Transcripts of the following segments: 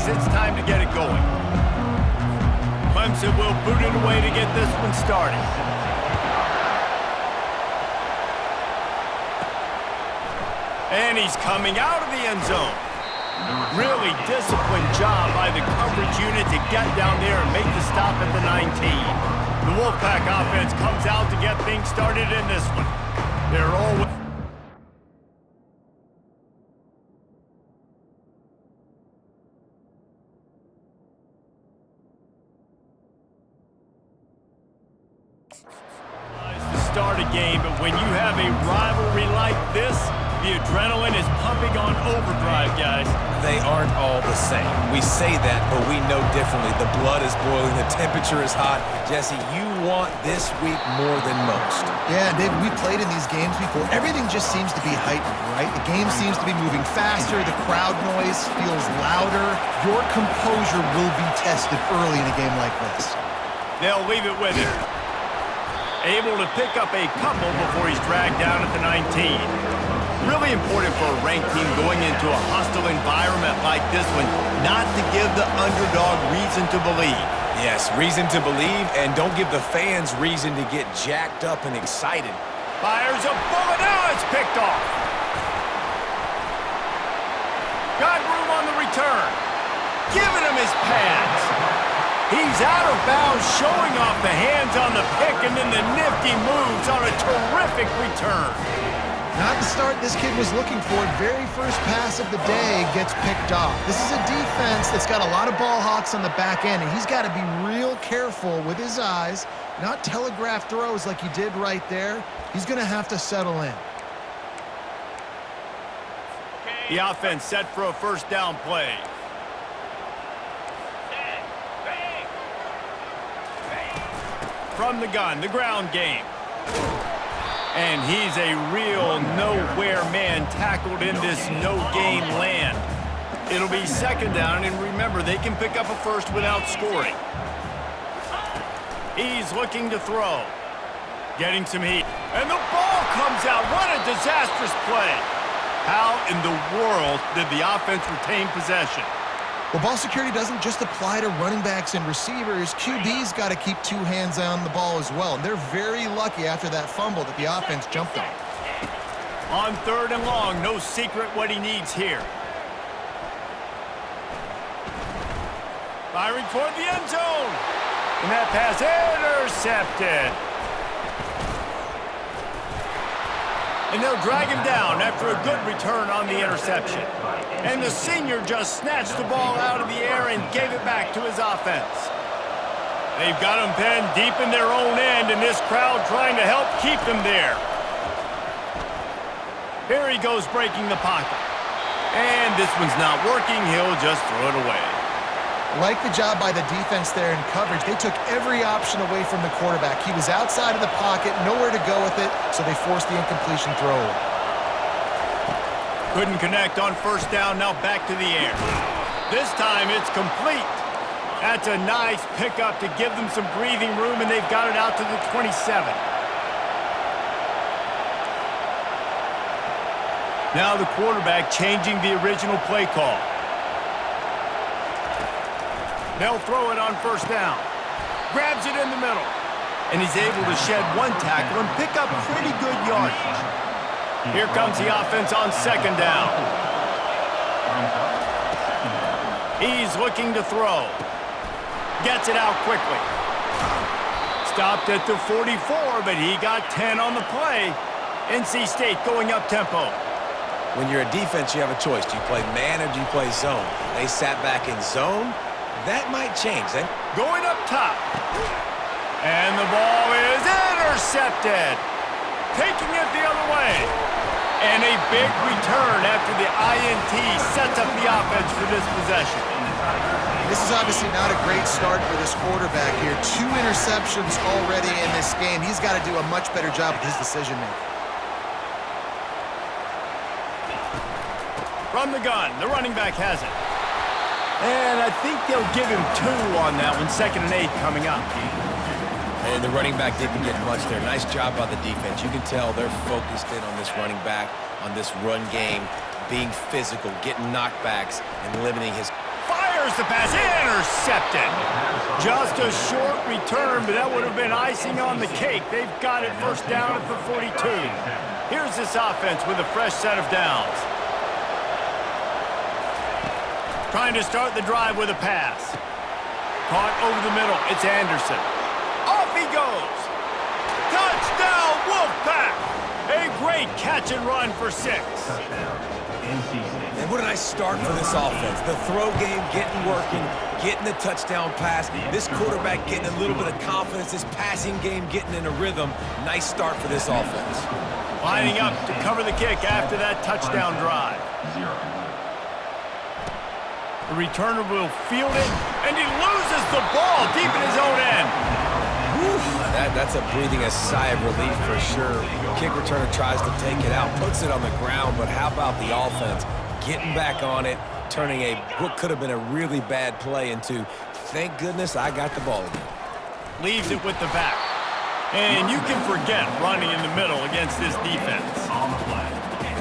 plays, it's time to get it going. Clemson will boot it away to get this one started. And he's coming out of the end zone. Really disciplined job by the coverage unit to get down there and make the stop at the 19. The Wolfpack offense comes out to get things started in this one. They're always... to start a game, but when you have a rivalry like this, the adrenaline is pumping on overdrive, guys. They aren't all the same. We say that, but we know differently. The blood is boiling. The temperature is hot. Jesse, you want this week more than most. Yeah, David, we played in these games before. Everything just seems to be heightened, right? The game seems to be moving faster. The crowd noise feels louder. Your composure will be tested early in a game like this. They'll leave it with him. Able to pick up a couple before he's dragged down at the 19. Really important for a ranked team going into a hostile environment like this one, not to give the underdog reason to believe. Yes, reason to believe, and don't give the fans reason to get jacked up and excited. Fires a bullet, now it's picked off. Got room on the return. Giving him his pads. He's out of bounds, showing off the hands on the pick, and then the nifty moves on a terrific return. Not the start this kid was looking for. Very first pass of the day gets picked off. This is a defense that's got a lot of ball hawks on the back end, and he's got to be real careful with his eyes, not telegraph throws like he did right there. He's going to have to settle in. The offense set for a first down play. From the gun, the ground game. And he's a real nowhere man tackled in this no-gain land. It'll be second down, and remember, they can pick up a first without scoring. He's looking to throw. Getting some heat. And the ball comes out. What a disastrous play. How in the world did the offense retain possession? Well, ball security doesn't just apply to running backs and receivers. QB's got to keep two hands on the ball as well. And they're very lucky after that fumble that the offense jumped on. On third and long, no secret what he needs here. Firing toward the end zone. And that pass intercepted. And they'll drag him down after a good return on the interception. And the senior just snatched the ball out of the air and gave it back to his offense. They've got him pinned deep in their own end, and this crowd trying to help keep them there. Here he goes breaking the pocket. And this one's not working. He'll just throw it away. Like the job by the defense there in coverage. They took every option away from the quarterback. He was outside of the pocket, nowhere to go with it, so they forced the incompletion throw away. Couldn't connect on first down, now back to the air. This time it's complete. That's a nice pickup to give them some breathing room, and they've got it out to the 27. Now the quarterback changing the original play call. They'll throw it on first down. Grabs it in the middle. And he's able to shed one tackle and pick up pretty good yardage. Here comes the offense on second down. He's looking to throw. Gets it out quickly. Stopped at the 44, but he got 10 on the play. NC State going up tempo. When you're a defense, you have a choice. Do you play man or do you play zone? They sat back in zone. That might change. Going up top. And the ball is intercepted. Taking it the other way. And a big return after the INT sets up the offense for this possession. This is obviously not a great start for this quarterback here. 2 interceptions already in this game. He's got to do a much better job with his decision-making. From the gun, the running back has it. And I think they'll give him 2 on that one. 2nd and 8 coming up. And the running back didn't get much there. Nice job by the defense. You can tell they're focused in on this running back, on this run game, being physical, getting knockbacks, and limiting his... Fires Here's the pass, intercepted. Just a short return, but that would have been icing on the cake. They've got it first down at the 42. Here's this offense with a fresh set of downs. Trying to start the drive with a pass. Caught over the middle, it's Anderson. Off he goes. Touchdown, Wolfpack! A great catch and run for 6. And what a nice start for this offense. The throw game getting working, getting the touchdown pass. This quarterback getting a little bit of confidence. This passing game getting in a rhythm. Nice start for this offense. Lining up to cover the kick after that touchdown drive. The returner will field it, and he loses the ball deep in his own end. That's a breathing a sigh of relief for sure. Kick returner tries to take it out, puts it on the ground, but how about the offense getting back on it, turning what could have been a really bad play into, thank goodness I got the ball again. Leaves it with the back. And you can forget running in the middle against this defense.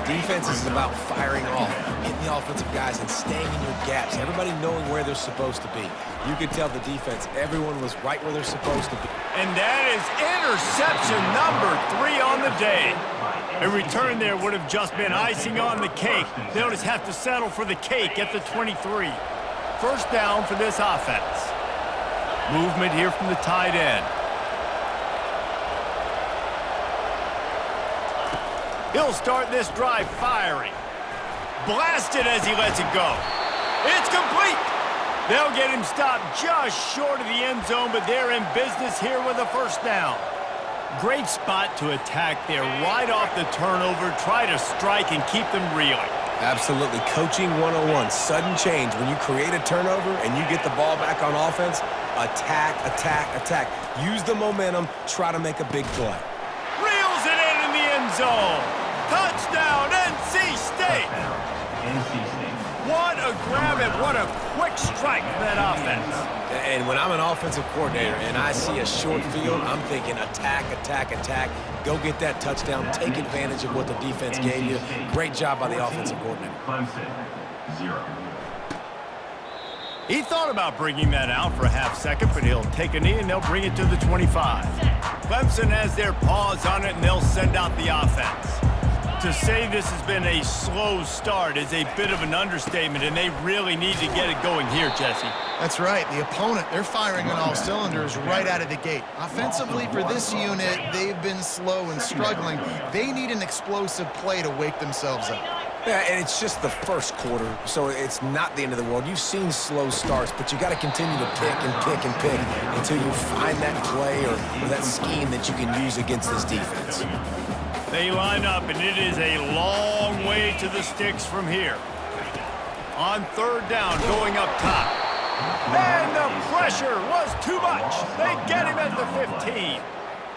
Defense is about firing off, hitting the offensive guys and staying in your gaps, everybody knowing where they're supposed to be. You could tell the defense, everyone was right where they're supposed to be. And that is interception number 3 on the day. A return there would have just been icing on the cake. They'll just have to settle for the cake at the 23. First down for this offense. Movement here from the tight end. He'll start this drive firing. Blasted as he lets it go. It's complete. They'll get him stopped just short of the end zone, but they're in business here with a first down. Great spot to attack there right off the turnover. Try to strike and keep them reeling. Absolutely. Coaching 101. Sudden change. When you create a turnover and you get the ball back on offense, attack, attack, attack. Use the momentum. Try to make a big play. Reels it in the end zone. Touchdown, NC State. What a grab and what a quick strike for that offense. And when I'm an offensive coordinator and I see a short field, I'm thinking attack, attack, attack. Go get that touchdown. Take advantage of what the defense gave you. Great job by the offensive coordinator. Clemson, 0. He thought about bringing that out for a half second, but he'll take a knee and they'll bring it to the 25. Clemson has their paws on it and they'll send out the offense. To say this has been a slow start is a bit of an understatement, and they really need to get it going here, Jesse. That's right. The opponent, they're firing on all cylinders right out of the gate. Offensively, for this unit, they've been slow and struggling. They need an explosive play to wake themselves up. Yeah, and it's just the first quarter, so it's not the end of the world. You've seen slow starts, but you got to continue to pick and pick and pick until you find that play or that scheme that you can use against this defense. They line up, and it is a long way to the sticks from here. On third down, going up top. And the pressure was too much. They get him at the 15.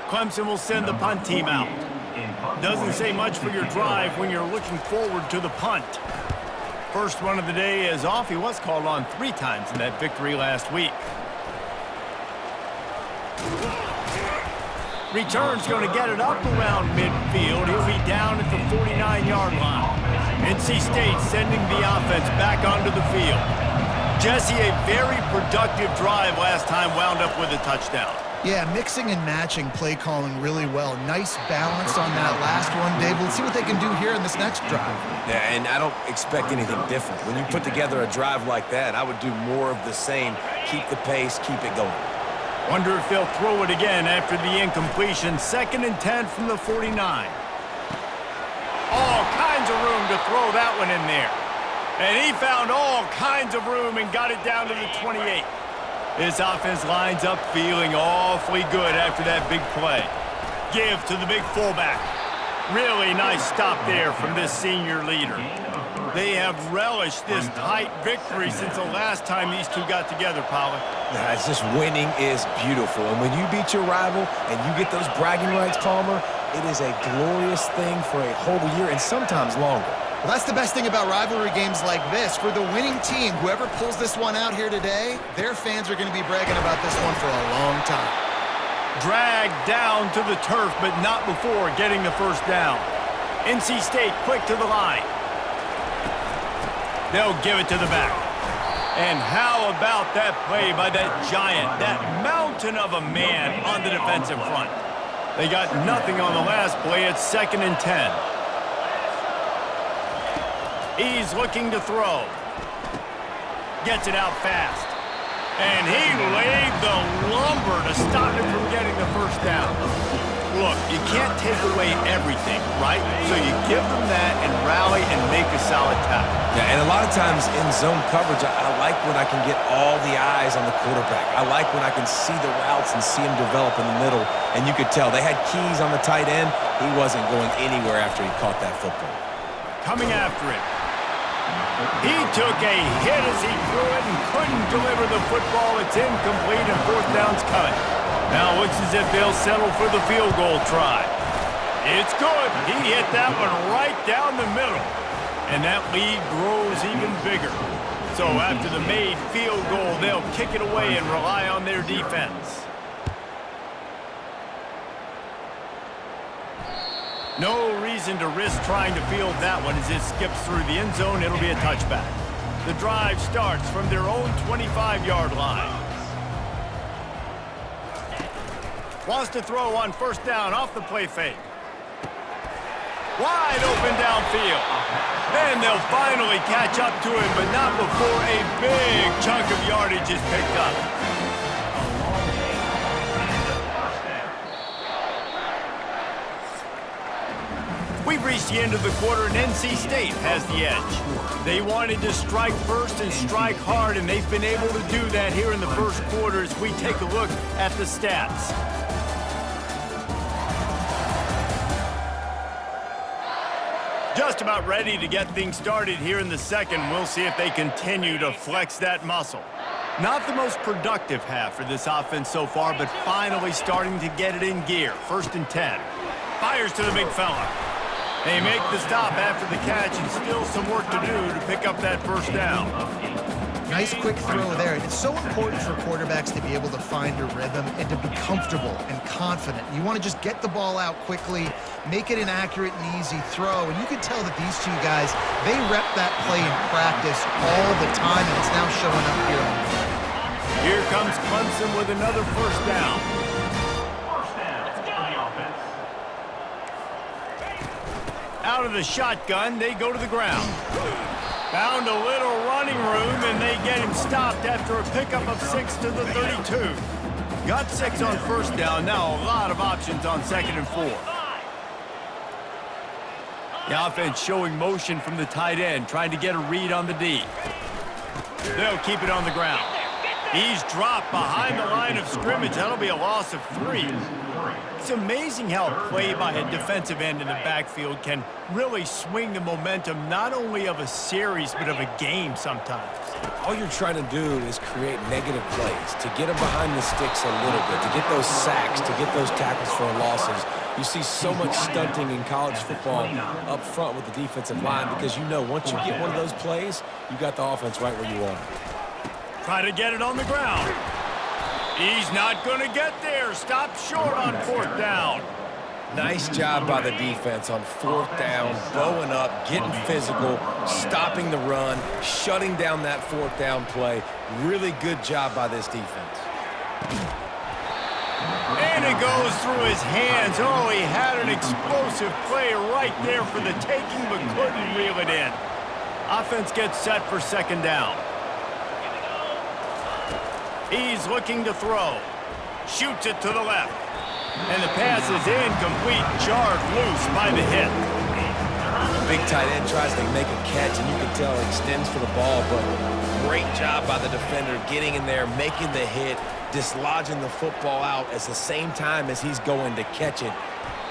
Clemson will send the punt team out. Doesn't say much for your drive when you're looking forward to the punt. First one of the day is off. He was called on 3 times in that victory last week. Return's going to get it up around midfield. He'll be down at the 49-yard line. NC State sending the offense back onto the field. Jesse, a very productive drive last time, wound up with a touchdown. Yeah, mixing and matching play calling really well. Nice balance on that last one, Dave. Let's see what they can do here in this next drive. Yeah, and I don't expect anything different. When you put together a drive like that, I would do more of the same. Keep the pace, keep it going. Wonder if they'll throw it again after the incompletion. 2nd and 10 from the 49. All kinds of room to throw that one in there. And he found all kinds of room and got it down to the 28. This offense lines up feeling awfully good after that big play. Give to the big fullback. Really nice stop there from this senior leader. They have relished this tight victory since the last time these two got together, Pollock. It's just winning is beautiful. And when you beat your rival and you get those bragging rights, Palmer, it is a glorious thing for a whole year and sometimes longer. Well, that's the best thing about rivalry games like this. For the winning team, whoever pulls this one out here today, their fans are going to be bragging about this one for a long time. Dragged down to the turf, but not before getting the first down. NC State quick to the line. They'll give it to the back. And how about that play by that giant, that mountain of a man on the defensive front? They got nothing on the last play. It's 2nd and 10. He's looking to throw. Gets it out fast. And he laid the lumber to stop him from getting the first down. Look, you can't take away everything, right? So you give them that and rally and make a solid tackle. Yeah, and a lot of times in zone coverage, I like when I can get all the eyes on the quarterback. I like when I can see the routes and see him develop in the middle. And you could tell they had keys on the tight end. He wasn't going anywhere after he caught that football. Coming after it. He took a hit as he threw it and couldn't deliver the football. It's incomplete and 4th down's coming. Now it looks as if they'll settle for the field goal try. It's good. He hit that one right down the middle. And that lead grows even bigger. So after the made field goal, they'll kick it away and rely on their defense. No reason to risk trying to field that one as it skips through the end zone. It'll be a touchback. The drive starts from their own 25-yard line. Wants to throw on 1st down off the play fake. Wide open downfield. Then they'll finally catch up to him, but not before a big chunk of yardage is picked up. We've reached the end of the quarter, and NC State has the edge. They wanted to strike first and strike hard, and they've been able to do that here in the first quarter as we take a look at the stats. Just about ready to get things started here in the second. We'll see if they continue to flex that muscle. Not the most productive half for this offense so far, but finally starting to get it in gear. 1st and 10. Fires to the big fella. They make the stop after the catch, and still some work to do to pick up that 1st down. Nice quick throw there. It's so important for quarterbacks to be able to find a rhythm and to be comfortable and confident. You want to just get the ball out quickly, make it an accurate and easy throw. And you can tell that these two guys, they rep that play in practice all the time, and it's now showing up here. Here comes Clemson with another 1st down. Out of the shotgun, they go to the ground. Found a little running room, and they get him stopped after a pickup of 6 to the 32. Got 6 on 1st down. Now a lot of options on 2nd and 4. The offense showing motion from the tight end, trying to get a read on the D. They'll keep it on the ground. He's dropped behind the line of scrimmage. That'll be a loss of 3. It's amazing how a play by a defensive end in the backfield can really swing the momentum not only of a series but of a game sometimes. All you're trying to do is create negative plays, to get them behind the sticks a little bit, to get those sacks, to get those tackles for losses. You see so much stunting in college football up front with the defensive line because you know once you get one of those plays, you got the offense right where you want it. Try to get it on the ground. He's not going to get there. Stop short on 4th down. Nice job by the defense on 4th down, bowing up, getting physical, stopping the run, shutting down that 4th down play. Really good job by this defense. And it goes through his hands. Oh, he had an explosive play right there for the taking, but couldn't reel it in. Offense gets set for 2nd down. He's looking to throw. Shoots it to the left. And the pass is incomplete, jarred loose by the hit. The big tight end tries to make a catch, and you can tell he extends for the ball, but great job by the defender getting in there, making the hit, dislodging the football out at the same time as he's going to catch it.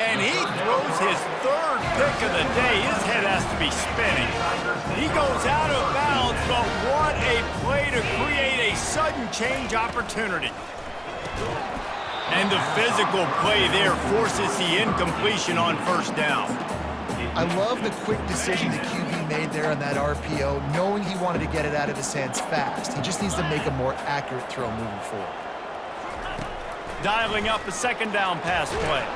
And he throws his 3rd pick of the day. His head has to be spinning. He goes out of bounds, but what a play to create a sudden change opportunity. And the physical play there forces the incompletion on 1st down. I love the quick decision the QB made there on that RPO, knowing he wanted to get it out of his hands fast. He just needs to make a more accurate throw moving forward. Dialing up a 2nd down pass play.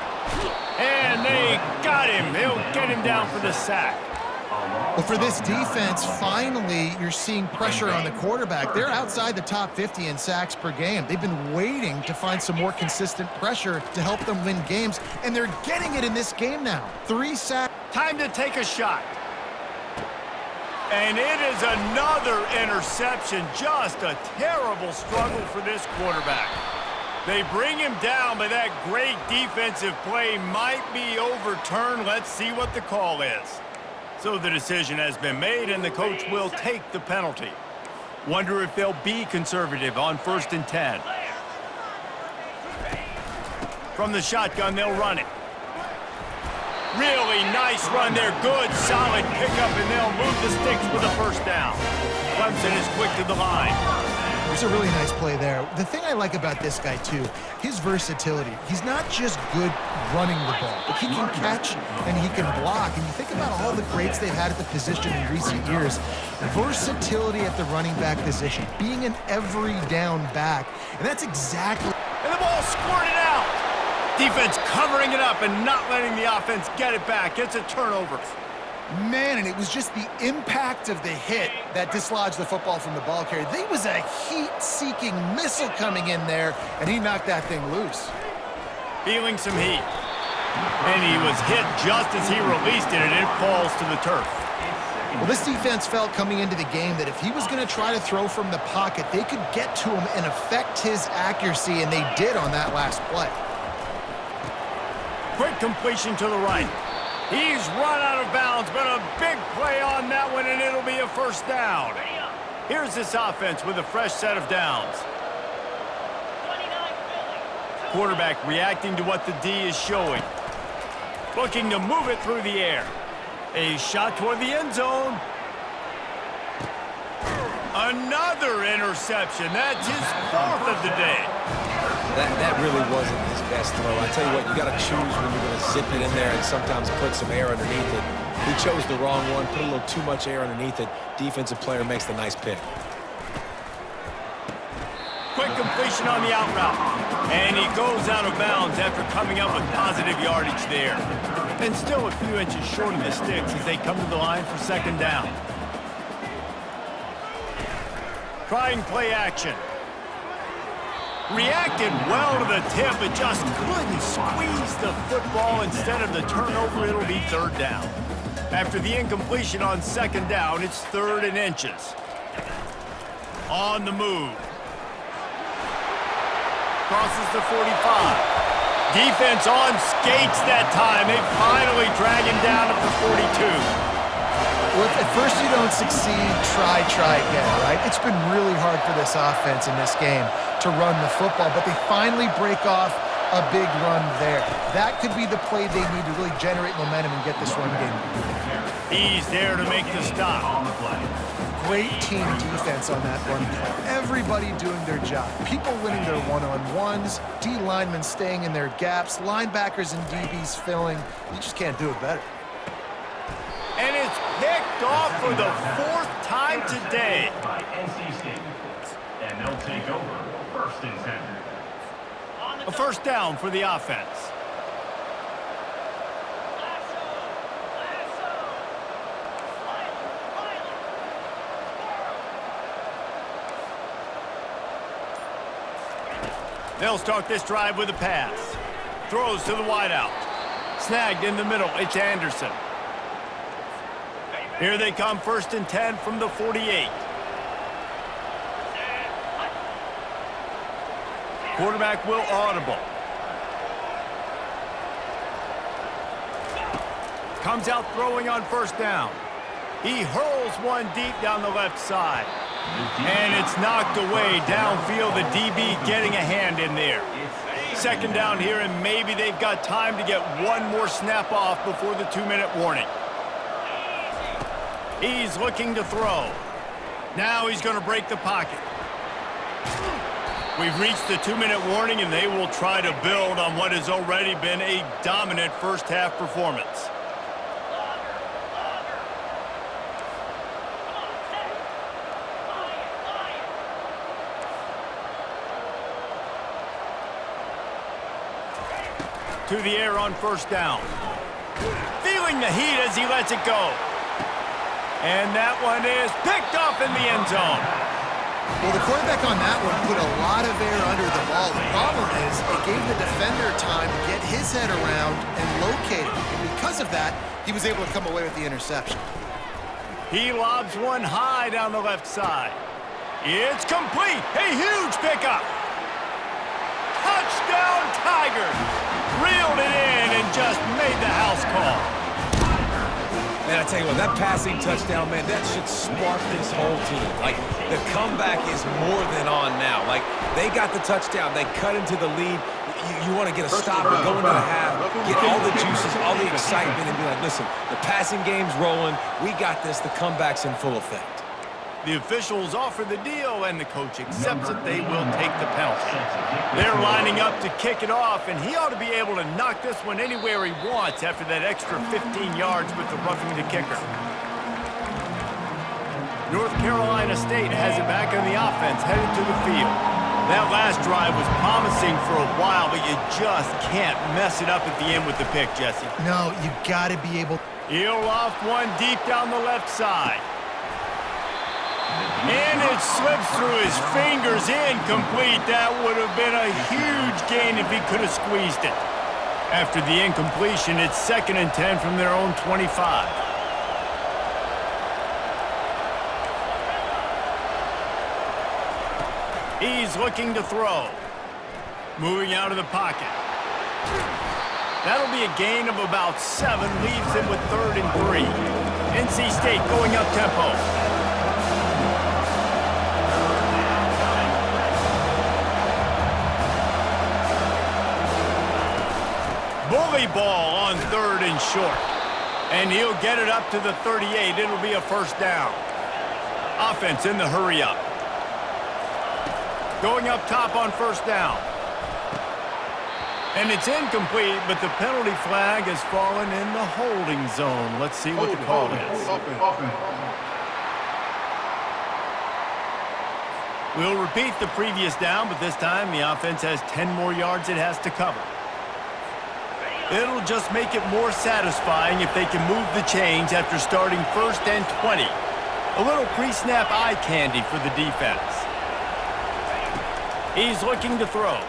And they got him. They'll get him down for the sack. Well, for this defense, finally, you're seeing pressure on the quarterback. They're outside the top 50 in sacks per game. They've been waiting to find some more consistent pressure to help them win games, and they're getting it in this game now. 3 sacks. Time to take a shot. And it is another interception. Just a terrible struggle for this quarterback. They bring him down, but that great defensive play might be overturned. Let's see what the call is. So the decision has been made, and the coach will take the penalty. Wonder if they'll be conservative on 1st and 10. From the shotgun, they'll run it. Really nice run there. Good, solid pickup, and they'll move the sticks with a 1st down. Clemson is quick to the line. There's a really nice play there. The thing I like about this guy, too, his versatility. He's not just good running the ball, but he can catch and he can block. And you think about all the greats they've had at the position in recent years. Versatility at the running back position, being an every down back. And that's exactly... And the ball squirted out. Defense covering it up and not letting the offense get it back. It's a turnover. Man, and it was just the impact of the hit that dislodged the football from the ball carrier. There was a heat-seeking missile coming in there, and he knocked that thing loose. Feeling some heat. And he was hit just as he released it, and it falls to the turf. Well, this defense felt coming into the game that if he was going to try to throw from the pocket, they could get to him and affect his accuracy, and they did on that last play. Quick completion to the right. He's run out of bounds, but a big play on that one, and it'll be a 1st down. Here's this offense with a fresh set of downs. Quarterback reacting to what the D is showing. Looking to move it through the air. A shot toward the end zone. Another interception. That's his 4th of the day. That really wasn't his best throw. I tell you what, you got to choose when you're going to zip it in there and sometimes put some air underneath it. He chose the wrong one, put a little too much air underneath it. Defensive player makes the nice pick. Quick completion on the out route. And he goes out of bounds after coming up with positive yardage there. And still a few inches short of the sticks as they come to the line for 2nd down. Trying play action. Reacted well to the tip, but just couldn't squeeze the football. Instead of the turnover, it'll be 3rd down. After the incompletion on 2nd down, it's 3rd and inches. On the move. Crosses the 45. Defense on skates that time. They finally drag him down at the 42. Well, if at first you don't succeed, try again, right? It's been really hard for this offense in this game to run the football, but they finally break off a big run there. That could be the play they need to really generate momentum and get this run game. He's there to make the stop. Great team defense on that run play. Everybody doing their job. People winning their one-on-ones, D linemen staying in their gaps, linebackers and DBs filling. You just can't do it better. And it's picked off for the 4th time today. By NC State. And they'll take over 1st and 10. A 1st down for the offense. They'll start this drive with a pass. Throws to the wideout. Snagged in the middle. It's Anderson. Here they come, 1st and 10 from the 48. Quarterback will audible. Comes out throwing on 1st down. He hurls one deep down the left side. And it's knocked away downfield. The DB getting a hand in there. 2nd down here, and maybe they've got time to get one more snap off before the 2-minute warning. He's looking to throw. Now he's going to break the pocket. We've reached the 2-minute warning, and they will try to build on what has already been a dominant first-half performance. To the air on 1st down. Feeling the heat as he lets it go. And that one is picked off in the end zone. Well, the quarterback on that one put a lot of air under the ball. The problem is it gave the defender time to get his head around and locate it. And because of that, he was able to come away with the interception. He lobs one high down the left side. It's complete. A huge pickup. Touchdown Tigers. Reeled it in and just made the house call. Man, I tell you what, that passing touchdown, man, that should spark this whole team. Like, the comeback is more than on now. Like, they got the touchdown. They cut into the lead. You want to get a stop and go into the half, get all the juices, all the excitement, and be like, listen, the passing game's rolling. We got this. The comeback's in full effect. The officials offer the deal, and the coach accepts that they will take the penalty. They're lining up to kick it off, and he ought to be able to knock this one anywhere he wants after that extra 15 yards with the roughing the kicker. North Carolina State has it back on the offense, headed to the field. That last drive was promising for a while, but you just can't mess it up at the end with the pick, Jesse. No, you got to be able. He'll loft one deep down the left side. And it slips through his fingers, incomplete. That would have been a huge gain if he could have squeezed it. After the incompletion, it's 2nd and 10 from their own 25. He's looking to throw. Moving out of the pocket. That'll be a gain of about 7, leaves him with 3rd and 3. NC State going up tempo. Bully ball on 3rd and short. And he'll get it up to the 38. It'll be a first down. Offense in the hurry up. Going up top on first down. And it's incomplete, but the penalty flag has fallen in the holding zone. Let's see what the call is. We'll repeat the previous down, but this time the offense has 10 more yards it has to cover. It'll just make it more satisfying if they can move the chains after starting 1st and 20. A little pre-snap eye candy for the defense. He's looking to throw.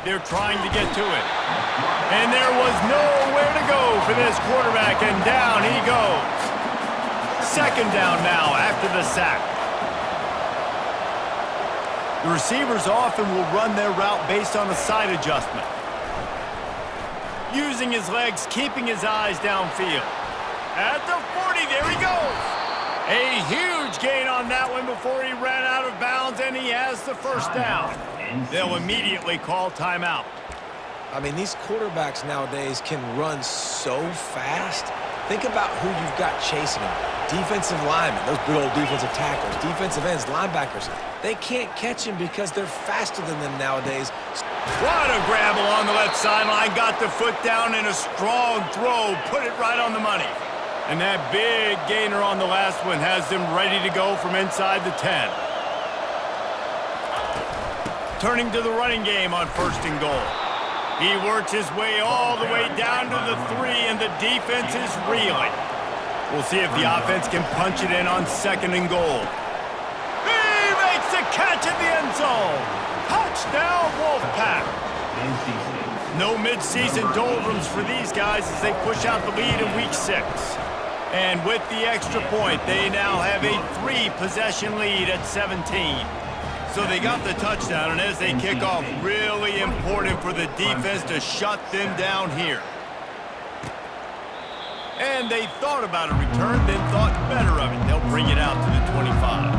They're trying to get to it. And there was nowhere to go for this quarterback, and down he goes. 2nd down now after the sack. The receivers often will run their route based on a side adjustment. Using his legs, keeping his eyes downfield. At the 40, there he goes. A huge gain on that one before he ran out of bounds, and he has the first down. They'll immediately call timeout. I mean, these quarterbacks nowadays can run so fast. Think about who you've got chasing them. Defensive linemen, those big old defensive tackles, defensive ends, linebackers. They can't catch him because they're faster than them nowadays. What a grab along the left sideline. Got the foot down in a strong throw. Put it right on the money. And that big gainer on the last one has them ready to go from inside the 10. Turning to the running game on 1st and goal. He works his way all the way down to the 3, and the defense is reeling. We'll see if the offense can punch it in on 2nd and goal. He makes the catch in the end zone. Touchdown, Wolfpack. No midseason doldrums for these guys as they push out the lead in week 6. And with the extra point, they now have a 3-possession lead at 17. So they got the touchdown, and as they kick off, really important for the defense to shut them down here. And they thought about a return, then thought better of it. They'll bring it out to the 25.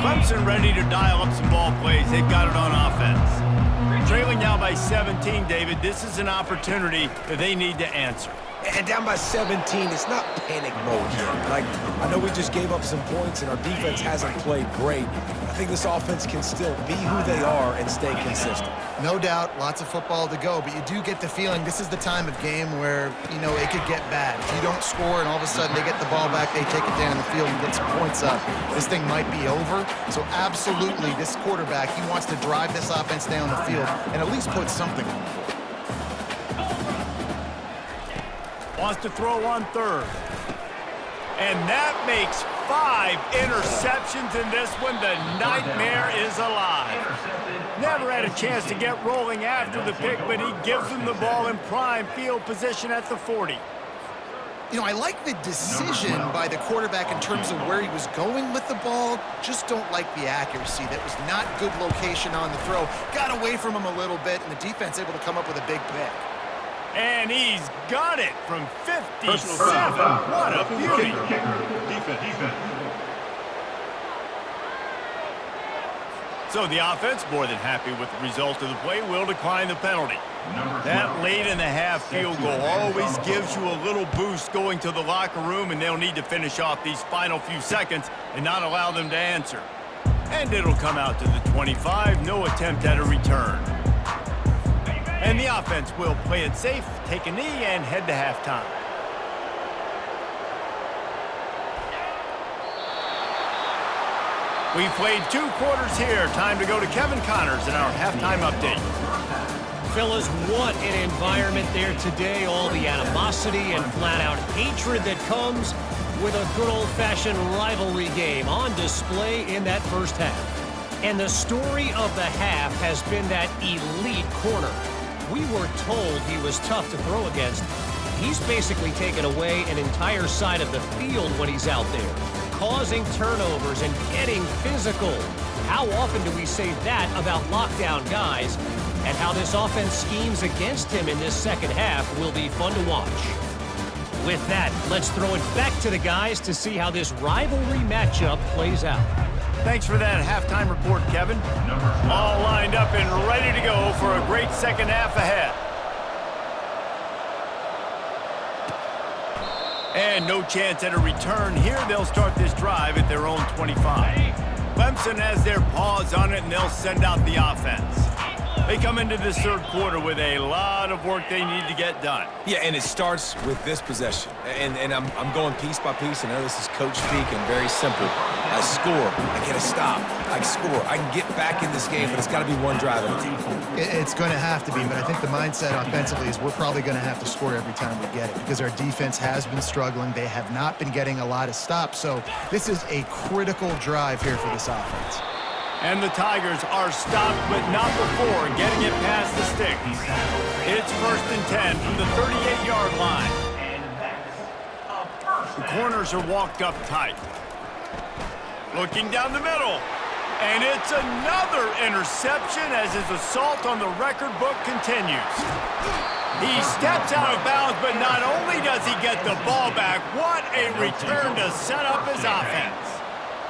Clemson ready to dial up some ball plays. They've got it on offense. Trailing now by 17, David. This is an opportunity that they need to answer. And down by 17, it's not panic mode yet. Like, I know we just gave up some points and our defense hasn't played great. I think this offense can still be who they are and stay consistent. No doubt, lots of football to go, but you do get the feeling this is the time of game where, you know, it could get bad. If you don't score and all of a sudden they get the ball back, they take it down the field and get some points up, this thing might be over. So absolutely, this quarterback, he wants to drive this offense down the field and at least put something on the board. Wants to throw on 3rd. And that makes 5 interceptions in this one. The nightmare is alive. Never had a chance to get rolling after the pick, but he gives them the ball in prime field position at the 40. You know, I like the decision by the quarterback in terms of where he was going with the ball. Just don't like the accuracy. That was not good location on the throw. Got away from him a little bit, and the defense able to come up with a big pick. And he's got it from 57. What a beauty. Defense. So the offense, more than happy with the result of the play, will decline the penalty. That late in the half field goal always gives you a little boost going to the locker room, and they'll need to finish off these final few seconds and not allow them to answer. And it'll come out to the 25, no attempt at a return. And the offense will play it safe, take a knee, and head to halftime. We've played 2 quarters here. Time to go to Kevin Connors in our halftime update. Fellas, what an environment there today. All the animosity and flat-out hatred that comes with a good old-fashioned rivalry game on display in that first half. And the story of the half has been that elite corner. We were told he was tough to throw against. He's basically taken away an entire side of the field when he's out there, causing turnovers and getting physical. How often do we say that about lockdown guys? And how this offense schemes against him in this second half will be fun to watch. With that, let's throw it back to the guys to see how this rivalry matchup plays out. Thanks for that halftime report, Kevin. All lined up and ready to go for a great second half ahead. And no chance at a return here. They'll start this drive at their own 25. Clemson has their paws on it, and they'll send out the offense. They come into this third quarter with a lot of work they need to get done. Yeah, and it starts with this possession. And I'm going piece by piece. I know this is coach speak and very simple. I score. I get a stop. I score. I can get back in this game, but it's got to be one drive at a time. It's going to have to be, but I think the mindset offensively is we're probably going to have to score every time we get it because our defense has been struggling. They have not been getting a lot of stops, so this is a critical drive here for this offense. And the Tigers are stopped, but not before getting it past the sticks. It's 1st and 10 from the 38-yard line. The corners are walked up tight. Looking down the middle. And it's another interception as his assault on the record book continues. He steps out of bounds, but not only does he get the ball back, what a return to set up his offense.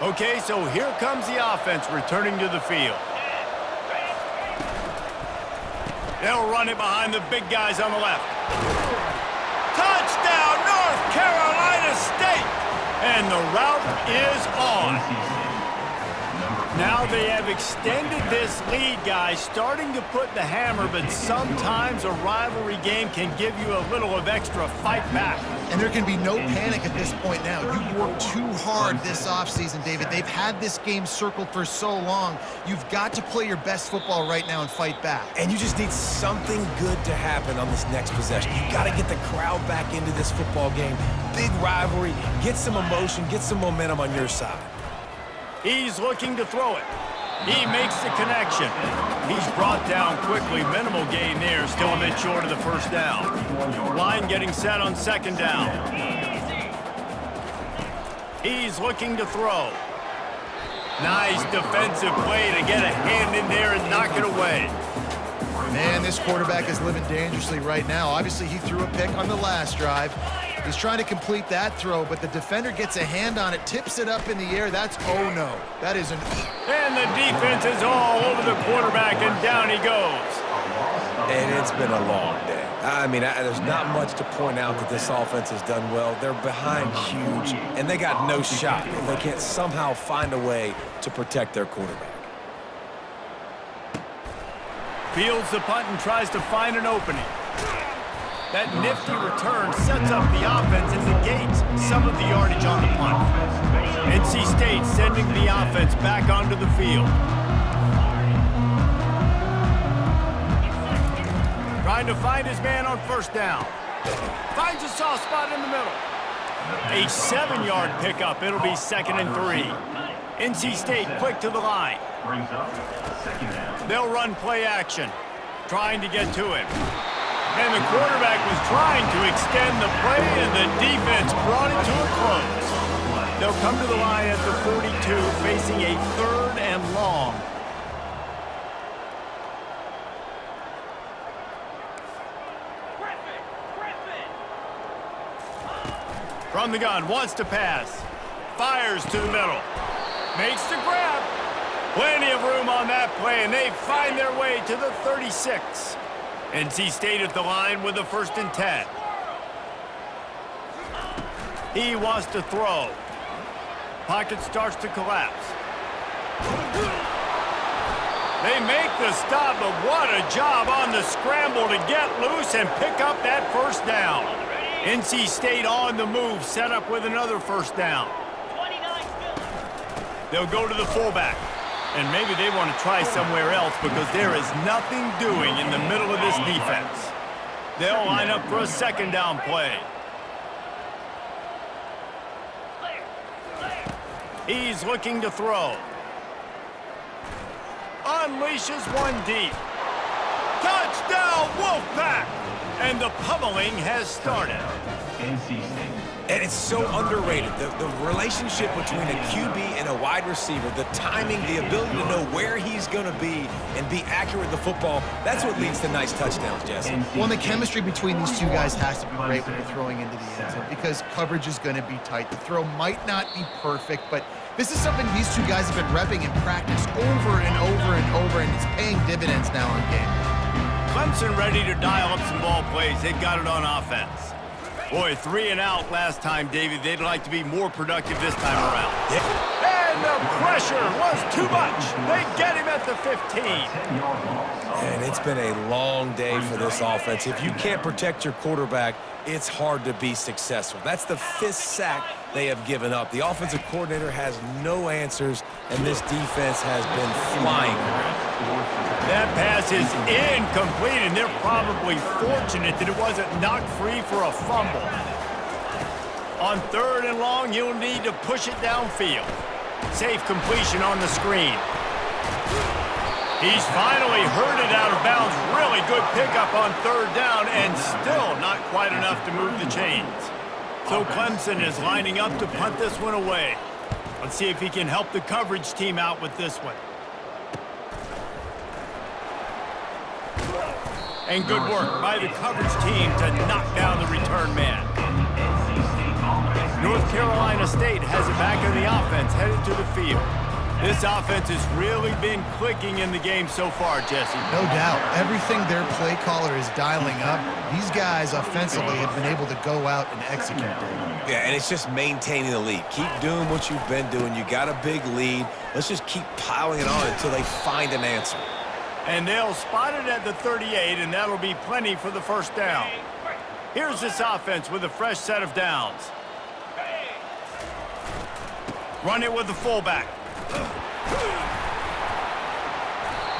Okay, so here comes the offense returning to the field. They'll run it behind the big guys on the left. Touchdown, North Carolina State! And the route is on. Now they have extended this lead, guys, starting to put the hammer, but sometimes a rivalry game can give you a little of extra fight back. And there can be no panic at this point now. You worked too hard this offseason, David. They've had this game circled for so long. You've got to play your best football right now and fight back. And you just need something good to happen on this next possession. You got to get the crowd back into this football game. Big rivalry. Get some emotion. Get some momentum on your side. He's looking to throw it. He makes the connection. He's brought down quickly. Minimal gain there. Still a bit short of the first down. Line getting set on second down. He's looking to throw. Nice defensive play to get a hand in there and knock it away. Man, this quarterback is living dangerously right now. Obviously, he threw a pick on the last drive. He's trying to complete that throw, but the defender gets a hand on it, tips it up in the air. That's oh no. That is an... And the defense is all over the quarterback, and down he goes. And it's been a long day. I mean, there's not much to point out that this offense has done well. They're behind huge, and they got no shot if they can't somehow find a way to protect their quarterback. Fields the punt and tries to find an opening. That nifty return sets up the offense and negates some of the yardage on the punt. NC State sending the offense back onto the field. Trying to find his man on first down. Finds a soft spot in the middle. A 7-yard pickup. It'll be 2nd and 3. NC State quick to the line. Brings up second down. They'll run play action, trying to get to him. And the quarterback was trying to extend the play, and the defense brought it to a close. They'll come to the line at the 42, facing a 3rd and long. From the gun, wants to pass. Fires to the middle. Makes the grab. Plenty of room on that play, and they find their way to the 36. NC State at the line with the 1st and 10. He wants to throw. Pocket starts to collapse. They make the stop, but what a job on the scramble to get loose and pick up that 1st down. NC State on the move, set up with another 1st down. They'll go to the fullback. And maybe they want to try somewhere else because there is nothing doing in the middle of this defense. They'll line up for a 2nd down play. He's looking to throw. Unleashes one deep. Touchdown, Wolfpack! And the pummeling has started. NC State. And it's so underrated. The relationship between a QB and a wide receiver, the timing, the ability to know where he's going to be and be accurate with the football, that's what leads to nice touchdowns, Jesse. Well, and the chemistry between these two guys has to be great when you're throwing into the end zone because coverage is going to be tight. The throw might not be perfect, but this is something these two guys have been repping in practice over and over and over, and it's paying dividends now in game. Clemson ready to dial up some ball plays. They've got it on offense. Boy, 3 and out last time, David. They'd like to be more productive this time around. And the pressure was too much. They get him at the 15. And it's been a long day for this offense. If you can't protect your quarterback, it's hard to be successful. That's the 5th sack they have given up. The offensive coordinator has no answers, and this defense has been flying. That pass is incomplete, and they're probably fortunate that it wasn't knocked free for a fumble. On 3rd and long, you'll need to push it downfield. Safe completion on the screen. He's finally herded out of bounds. Really good pickup on 3rd down, and still not quite enough to move the chains. So Clemson is lining up to punt this one away. Let's see if he can help the coverage team out with this one. And good work by the coverage team to knock down the return man. North Carolina State has it back in the offense, headed to the field. This offense has really been clicking in the game so far, Jesse. No doubt. Everything their play caller is dialing up, these guys offensively have been able to go out and execute. Yeah, and it's just maintaining the lead. Keep doing what you've been doing. You got a big lead. Let's just keep piling it on until they find an answer. And they'll spot it at the 38, and that'll be plenty for the 1st down. Here's this offense with a fresh set of downs. Run it with the fullback.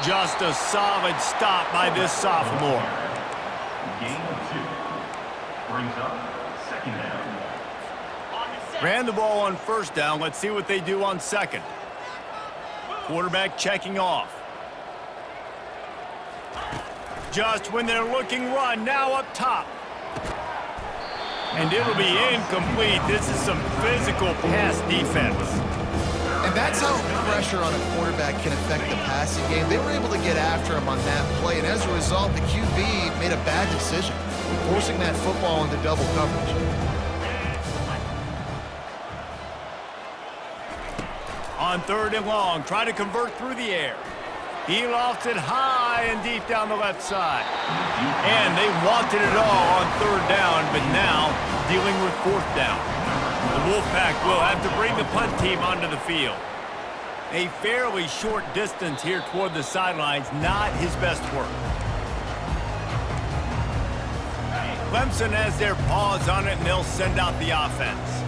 Just a solid stop by this sophomore. Gain of 2. Brings up 2nd down. Ran the ball on 1st down. Let's see what they do on 2nd. Quarterback checking off. Just when they're looking run, now up top. And it'll be incomplete. This is some physical pass defense. And that's how pressure on a quarterback can affect the passing game. They were able to get after him on that play, and as a result, the QB made a bad decision, forcing that football into double coverage. On 3rd and long, try to convert through the air. He lofts it high and deep down the left side. And they wanted it all on 3rd down, but now dealing with 4th down. The Wolfpack will have to bring the punt team onto the field. A fairly short distance here toward the sidelines, not his best work. Clemson has their paws on it, and they'll send out the offense.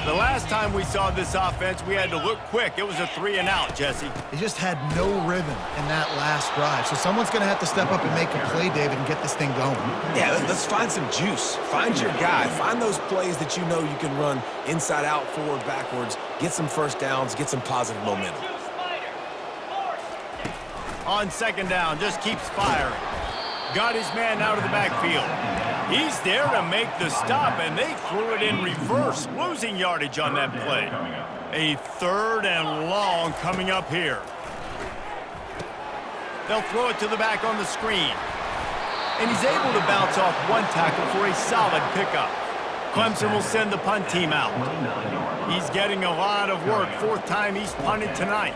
The last time we saw this offense, we had to look quick. It was a 3-and-out, Jesse. They just had no rhythm in that last drive. So someone's going to have to step up and make a play, David, and get this thing going. Yeah, let's find some juice. Find your guy. Find those plays that you know you can run inside out, forward, backwards. Get some first downs. Get some positive momentum. On second down, just keeps firing. Got his man out of the backfield. He's there to make the stop, and they threw it in reverse, losing yardage on that play. A 3rd and long coming up here. They'll throw it to the back on the screen. And he's able to bounce off one tackle for a solid pickup. Clemson will send the punt team out. He's getting a lot of work. 4th time he's punted tonight.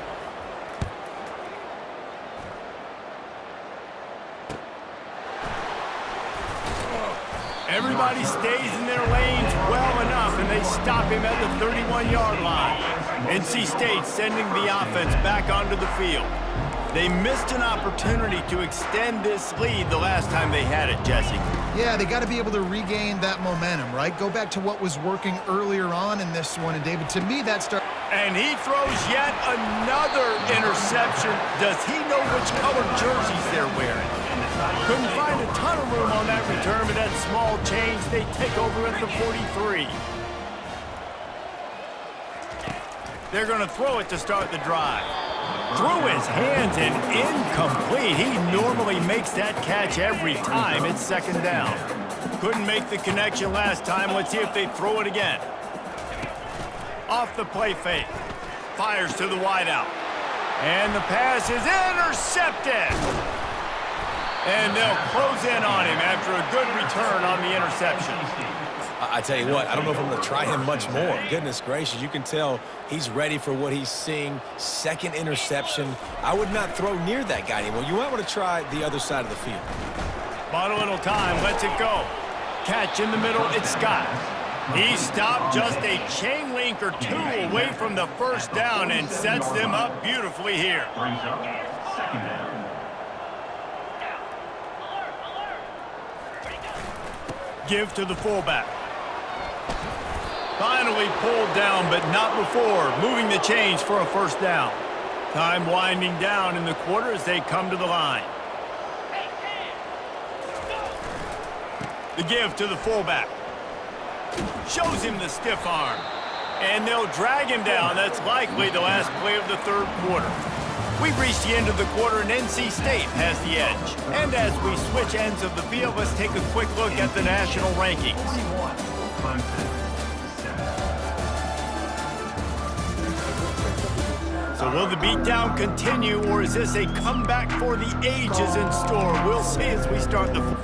Everybody stays in their lanes well enough, and they stop him at the 31-yard line. NC State sending the offense back onto the field. They missed an opportunity to extend this lead the last time they had it, Jesse. Yeah, they got to be able to regain that momentum, right? Go back to what was working earlier on in this one. And, David, to me, that starts... And he throws yet another interception. Does he know which colored jerseys they're wearing? Couldn't find a ton of room on that return, but that small change, they take over at the 43. They're going to throw it to start the drive. Through his hands and incomplete. He normally makes that catch every time. It's second down. Couldn't make the connection last time. Let's see if they throw it again. Off the play fake. Fires to the wideout. And the pass is intercepted. And they'll close in on him after a good return on the interception. I tell you what, I don't know if I'm going to try him much more. Goodness gracious, you can tell he's ready for what he's seeing. 2nd interception. I would not throw near that guy anymore. You might want to try the other side of the field. Bought a little time, lets it go. Catch in the middle, it's Scott. He stopped just a chain link or 2 away from the first down and sets them up beautifully here. Brings up 2nd down. Give to the fullback. Finally pulled down, but not before. Moving the chains for a first down. Time winding down in the quarter as they come to the line. The give to the fullback. Shows him the stiff arm. And they'll drag him down. That's likely the last play of the 3rd quarter. We've reached the end of the quarter, and NC State has the edge. And as we switch ends of the field, let's take a quick look at the national rankings. 41, Clemson. So will the beatdown continue, or is this a comeback for the ages in store? We'll see as we start the...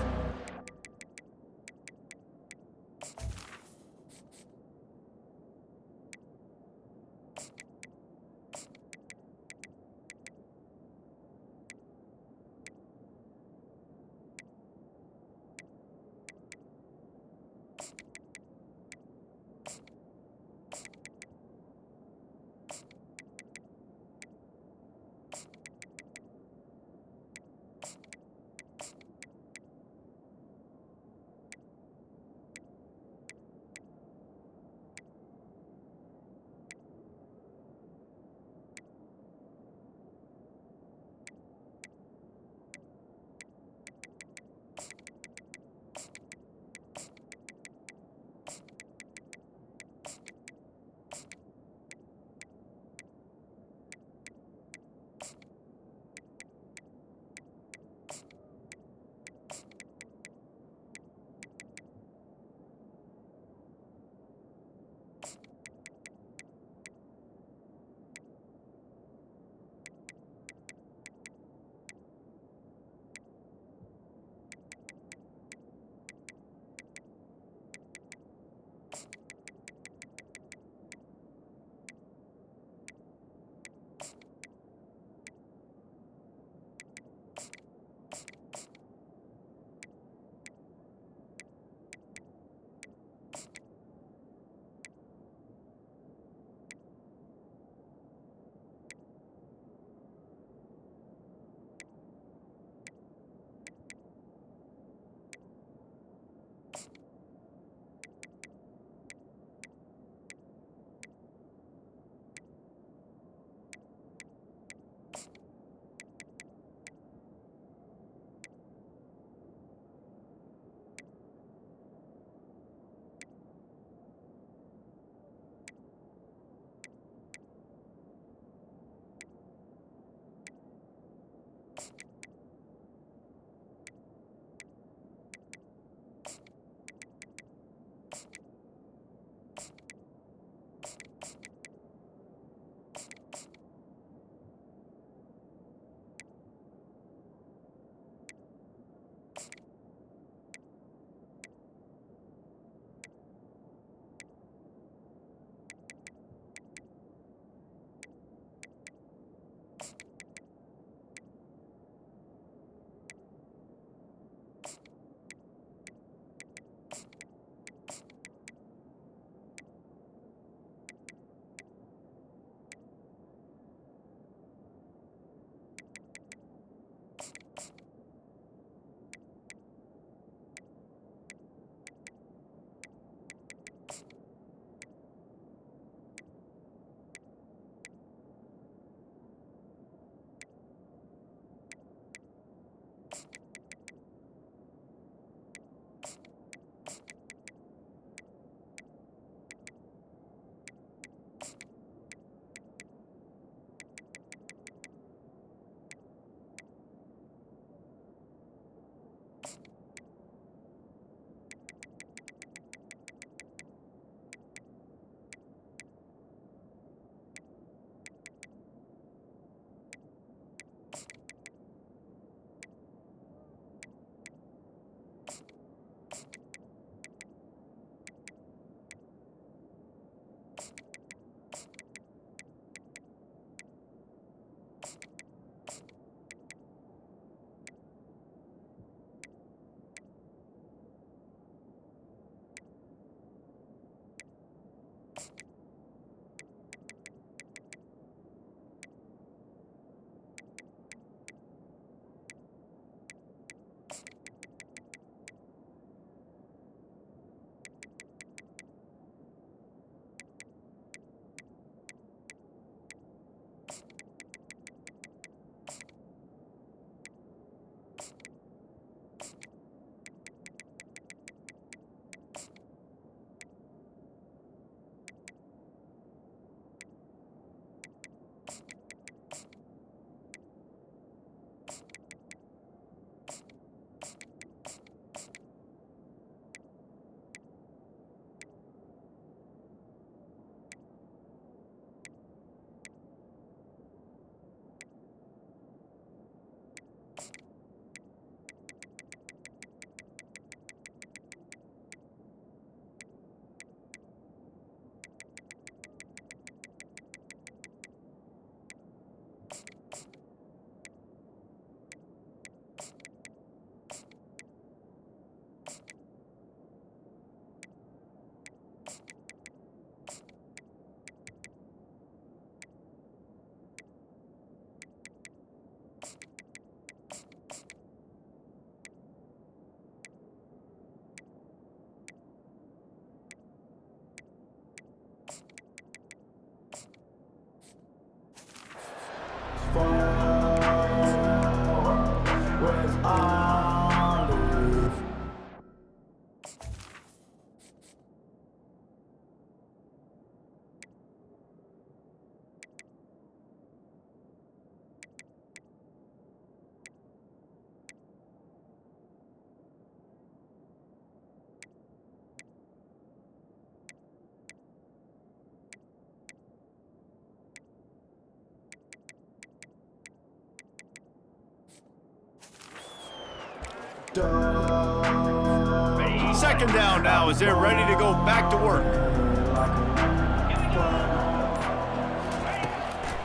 Second down now as they're ready to go back to work.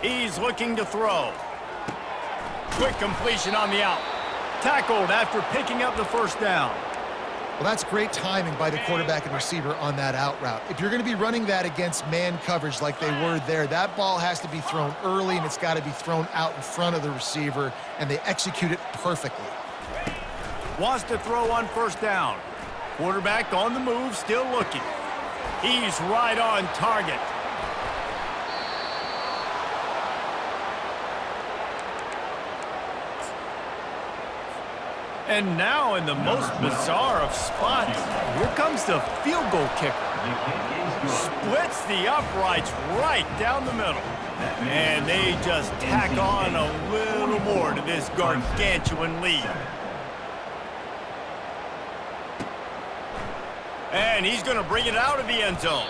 He's looking to throw. Quick completion on the out. Tackled after picking up the first down. Well, that's great timing by the quarterback and receiver on that out route. If you're going to be running that against man coverage like they were there, that ball has to be thrown early and it's got to be thrown out in front of the receiver, and they execute it perfectly. Wants to throw on first down. Quarterback on the move, still looking. He's right on target. And now in the most bizarre of spots, here comes the field goal kicker. Splits the uprights right down the middle. And they just tack on a little more more to this gargantuan lead. And he's going to bring it out of the end zone.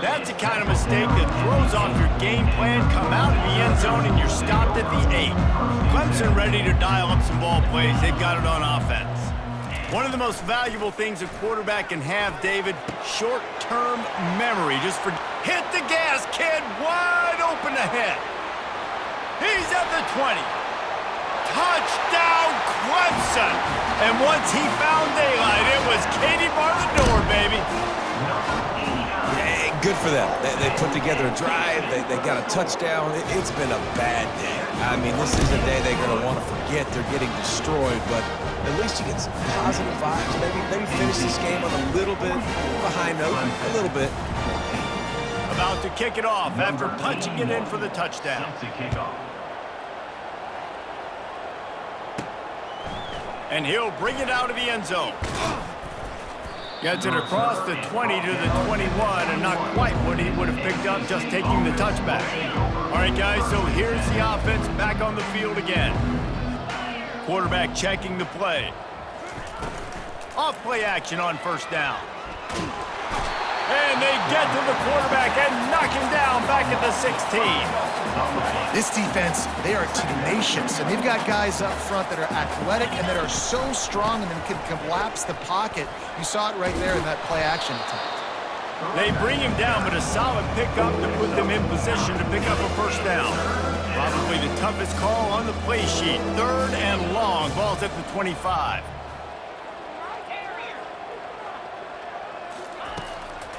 That's the kind of mistake that throws off your game plan. Come out of the end zone and you're stopped at the 8. Clemson ready to dial up some ball plays. They've got it on offense. One of the most valuable things a quarterback can have, David, short-term memory. Just for hit the gas, kid, wide open ahead. He's at the 20. Touchdown, Clemson! And once he found daylight, it was Katie bar the door, baby. Yeah, good for them. They put together a drive. They got a touchdown. It's been a bad day. I mean, this is a day they're going to want to forget. They're getting destroyed, but at least you get some positive vibes. Maybe finish this game on a little bit of a high note, a little bit. About to kick it off after punching it in for the touchdown. And he'll bring it out of the end zone. Gets it across the 20 to the 21, and not quite what he would have picked up just taking the touchback. All right, guys, so here's the offense back on the field again. Quarterback checking the play. Off play action on first down. And they get to the quarterback and knock him down back at the 16. This defense, they are tenacious, and they've got guys up front that are athletic and that are so strong and can collapse the pocket. You saw it right there in that play action attempt. They bring him down, but a solid pickup to put them in position to pick up a first down. Probably the toughest call on the play sheet. 3rd and long. Ball's at the 25.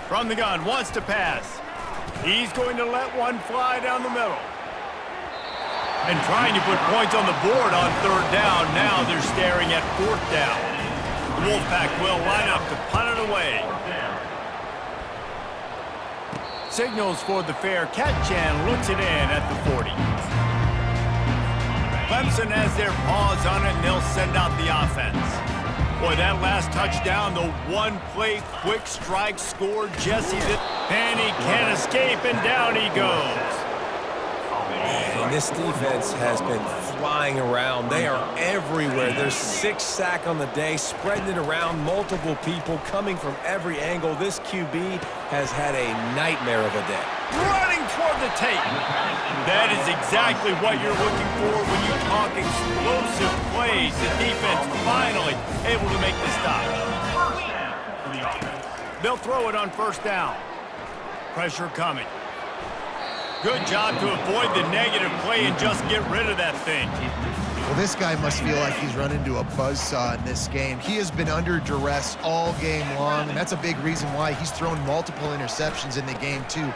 From the gun, wants to pass. He's going to let one fly down the middle. And trying to put points on the board on 3rd down. Now they're staring at 4th down. The Wolfpack will line up to punt it away. Signals for the fair catch and looks it in at the 40. Clemson has their paws on it, and they'll send out the offense. Boy, that last touchdown, the one-play quick strike score, Jesse. And he can't escape, and down he goes. And this defense has been flying around. They are everywhere. There's 6 sacks on the day, spreading it around, multiple people coming from every angle. This QB has had a nightmare of a day. Running toward the tape. That is exactly what you're looking for when you talk explosive plays. The defense finally able to make the stop. They'll throw it on first down. Pressure coming. Good job to avoid the negative play and just get rid of that thing. Well, this guy must feel like he's run into a buzzsaw in this game. He has been under duress all game long, and that's a big reason why he's thrown multiple interceptions in the game, too.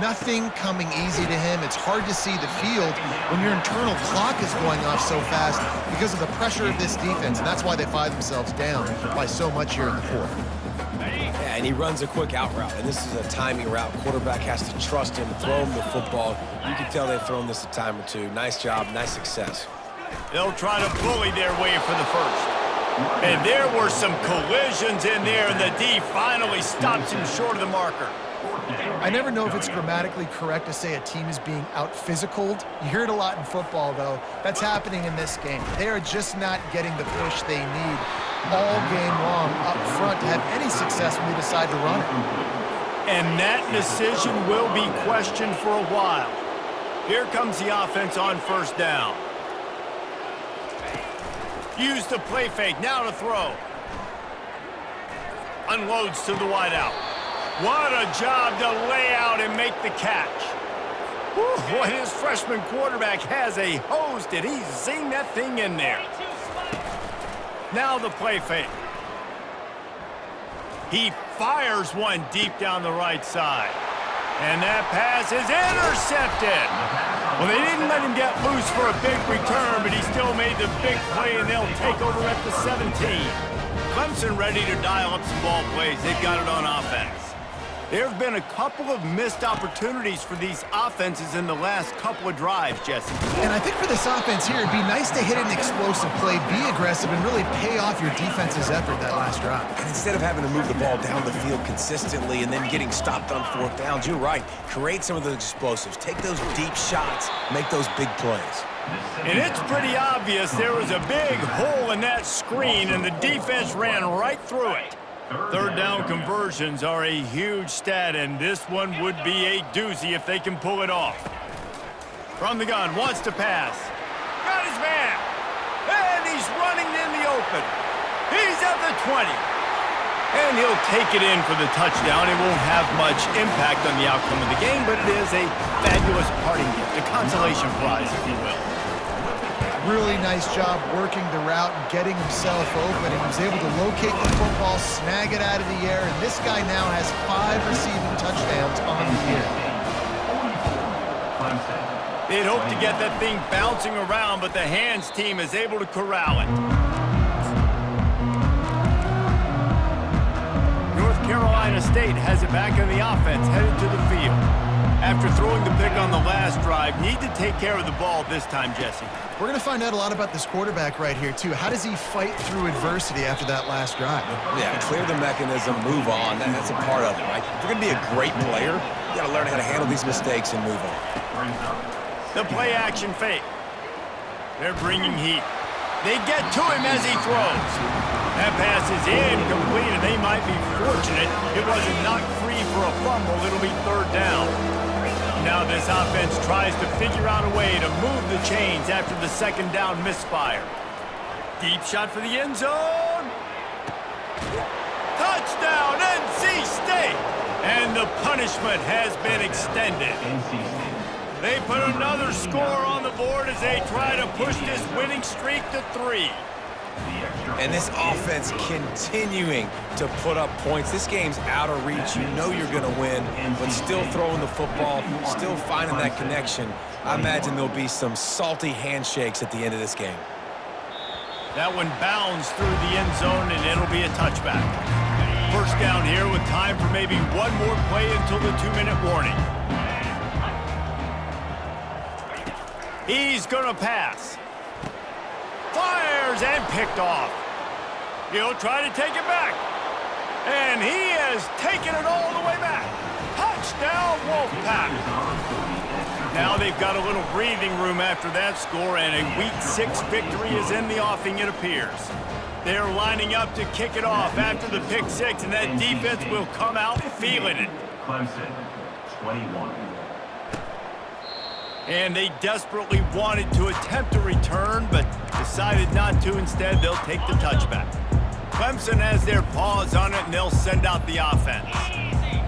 Nothing coming easy to him. It's hard to see the field when your internal clock is going off so fast because of the pressure of this defense, and that's why they find themselves down by so much here in the 4th. Yeah, and he runs a quick out route, and this is a timing route. Quarterback has to trust him, throw him the football. You can tell they've thrown this a time or two. Nice job, nice success. They'll try to bully their way for the first. And there were some collisions in there, and the D finally stops him short of the marker. I never know if it's grammatically correct to say a team is being out-physicaled. You hear it a lot in football, though. That's happening in this game. They are just not getting the push they need all game long up front to have any success when they decide to run it. And that decision will be questioned for a while. Here comes the offense on first down. Use the play fake, now to throw. Unloads to the wideout. What a job to lay out and make the catch. Whew, boy, his freshman quarterback has a hose. Did he zing that thing in there? Now the play fake. He fires one deep down the right side. And that pass is intercepted. Well, they didn't let him get loose for a big return, but he still made the big play, and they'll take over at the 17. Clemson ready to dial up some ball plays. They've got it on offense. There have been a couple of missed opportunities for these offenses in the last couple of drives, Jesse. And I think for this offense here, it'd be nice to hit an explosive play, be aggressive, and really pay off your defense's effort that last drive. And instead of having to move the ball down the field consistently and then getting stopped on 4th downs, you're right. Create some of those explosives. Take those deep shots. Make those big plays. And it's pretty obvious there was a big hole in that screen, and the defense ran right through it. Third down conversions are a huge stat, and this one would be a doozy if they can pull it off. From the gun, wants to pass. Got his man. And he's running in the open. He's at the 20. And he'll take it in for the touchdown. It won't have much impact on the outcome of the game, but it is a fabulous parting gift, a consolation prize, if you will. Really nice job working the route and getting himself open. He was able to locate the football, snag it out of the air, and this guy now has 5 receiving touchdowns on the year. They'd hoped to get that thing bouncing around, but the hands team is able to corral it. North Carolina State has it back in the offense, headed to the field. After throwing the pick on the last drive, need to take care of the ball this time, Jesse. We're going to find out a lot about this quarterback right here, too. How does he fight through adversity after that last drive? Yeah, clear the mechanism, move on. That's a part of it, right? If you're going to be a great player, you got to learn how to handle these mistakes and move on. The play action fake. They're bringing heat. They get to him as he throws. That pass is incomplete, and they might be fortunate it wasn't knocked free for a fumble. It'll be third down. Now this offense tries to figure out a way to move the chains after the second down misfire. Deep shot for the end zone. Touchdown, NC State! And the punishment has been extended. They put another score on the board as they try to push this winning streak to 3. And this offense continuing to put up points. This game's out of reach. You know you're going to win, but still throwing the football, still finding that connection. I imagine there'll be some salty handshakes at the end of this game. That one bounds through the end zone, and it'll be a touchback. First down here with time for maybe one more play until the 2-minute warning. He's going to pass. Fires and picked off. He'll try to take it back. And he has taken it all the way back. Touchdown, Wolfpack. Now they've got a little breathing room after that score, and a Week 6 victory is in the offing, it appears. They're lining up to kick it off after the pick 6, and that defense will come out feeling it. Clemson, 21. And they desperately wanted to attempt a return, but decided not to. Instead, they'll take the touchback. Clemson has their paws on it, and they'll send out the offense.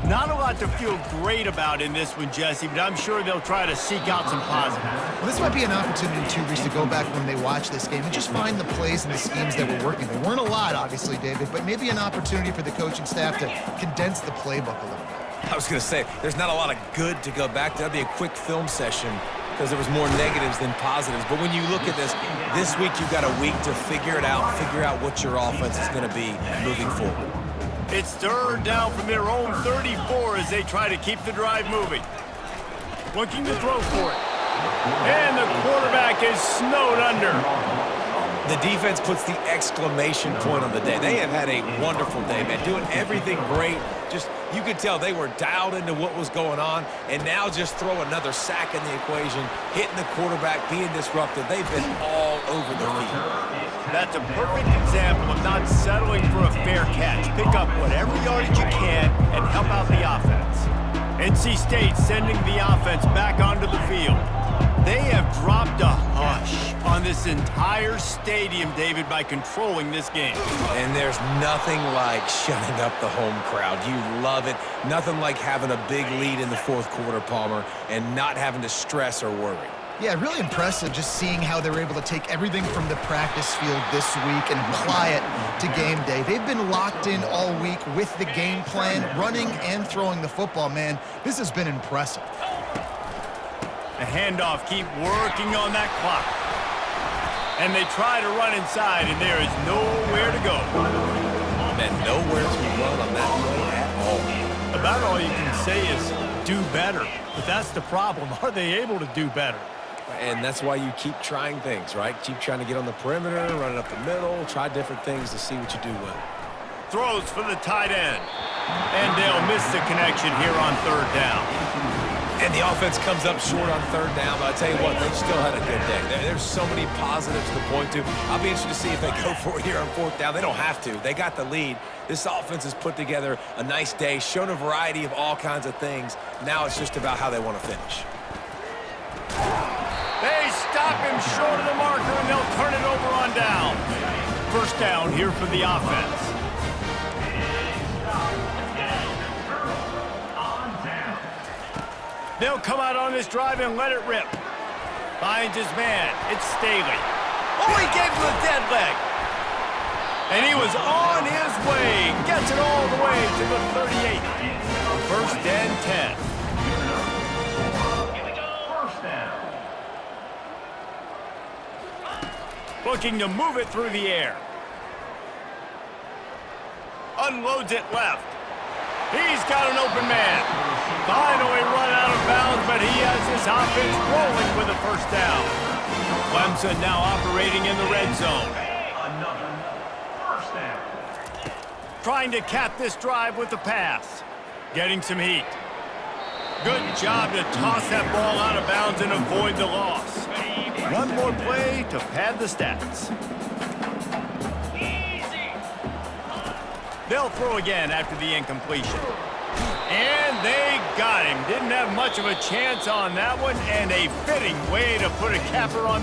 Not a lot to feel great about in this one, Jesse, but I'm sure they'll try to seek out some positives. Well, this might be an opportunity, too, Reese, to go back when they watch this game and just find the plays and the schemes that were working. There weren't a lot, obviously, David, but maybe an opportunity for the coaching staff to condense the playbook a little bit. I was going to say, there's not a lot of good to go back to. That'd be a quick film session because there was more negatives than positives. But when you look at this week you've got a week to figure it out, figure out what your offense is going to be moving forward. It's third down from their own 34 as they try to keep the drive moving. Looking to throw for it. And the quarterback is snowed under. The defense puts the exclamation point on the day. They have had a wonderful day, man. Doing everything great. Just, you could tell they were dialed into what was going on. And now just throw another sack in the equation, hitting the quarterback, being disruptive. They've been all over the field. That's a perfect example of not settling for a fair catch. Pick up whatever yardage you can and help out the offense. NC State sending the offense back onto the field. They have dropped a hush on this entire stadium, David, by controlling this game. And there's nothing like shutting up the home crowd. You love it. Nothing like having a big lead in the fourth quarter, Palmer, and not having to stress or worry. Yeah, really impressive just seeing how they were able to take everything from the practice field this week and apply it to game day. They've been locked in all week with the game plan, running and throwing the football. Man, this has been impressive. The handoff, keep working on that clock. And they try to run inside, and there is nowhere to go. And nowhere to run on that play at all. About all you can say is do better. But that's the problem. Are they able to do better? And that's why you keep trying things, right? Keep trying to get on the perimeter, run it up the middle, try different things to see what you do well. Throws for the tight end. And they'll miss the connection here on third down. And the offense comes up short on third down, but I tell you what, they've still had a good day. There's so many positives to point to. I'll be interested to see if they go for it here on fourth down. They don't have to. They got the lead. This offense has put together a nice day, shown a variety of all kinds of things. Now it's just about how they want to finish. They stop him short of the marker, and they'll turn it over on down. First down here for the offense. They'll come out on this drive and let it rip. Finds his man. It's Staley. Oh, he gave him a dead leg. And he was on his way. Gets it all the way to the 38. First and 10. First down. Looking to move it through the air. Unloads it left. He's got an open man. Finally run out of bounds, but he has his offense rolling with a first down. Clemson now operating in the red zone. Another first down. Trying to cap this drive with the pass. Getting some heat. Good job to toss that ball out of bounds and avoid the loss. One more play to pad the stats. They'll throw again after the incompletion. And they got him. Didn't have much of a chance on that one, and a fitting way to put a capper on